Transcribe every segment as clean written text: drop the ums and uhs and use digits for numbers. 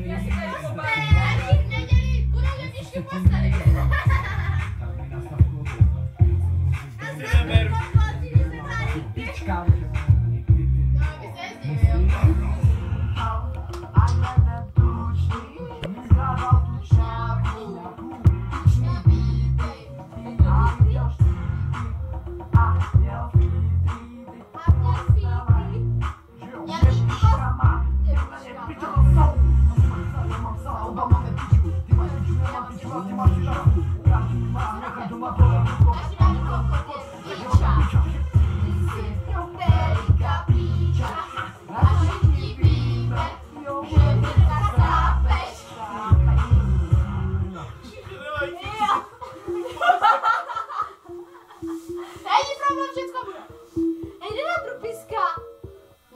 Já si tady pobalím. V neděli budou dětičky posteli. Pička. No, vy se jezdíme, jo?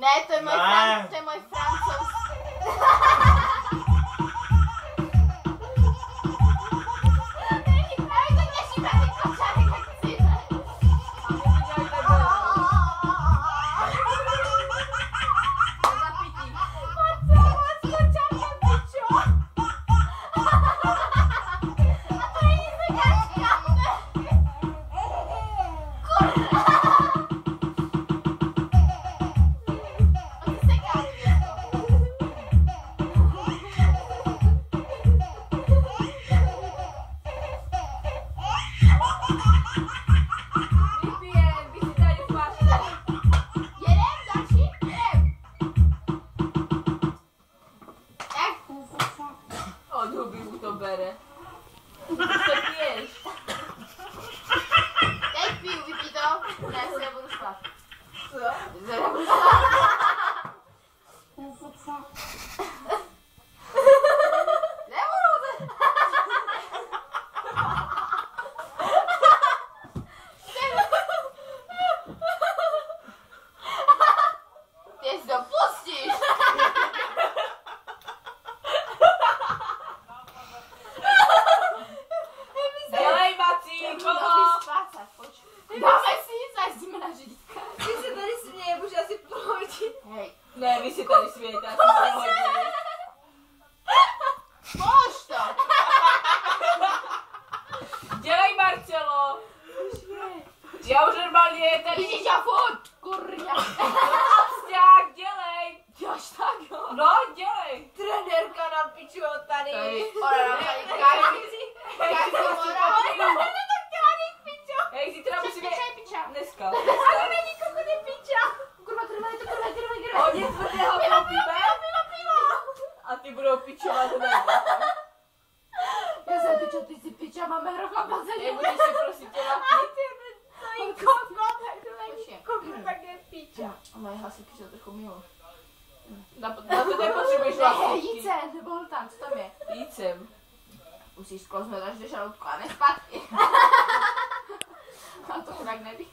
Ne, to je můj francouz. Ne, vy si tady svějete, já si to hodím. Polož to! Dělej, Marcelo! Já už normálně tady... Vidíš, já furt, kurňa. Absťák, dělej! Děláš tak, jo? No, dělej! Trenérka na piču od tady. Tady. Ona nám tady káži. Hej, zítra musíme... Piča. Dneska. Ale není kuchyny piča. Kurva, kurva. Hodně tvrdého popípe. A ty budou pičovat hned. Já jsem piča, ty jsi piča, máme hro chlapa se Nebudeš si prosím tě napít. tak je piča. A moje hlasy piča trochu mimo. Na to nepotřebuješ hlasovky. Jíce, nebo holtán, co tam je? Jícem. Musíš sklouznout až do žaludku a ne zpátky. A to chudák neví.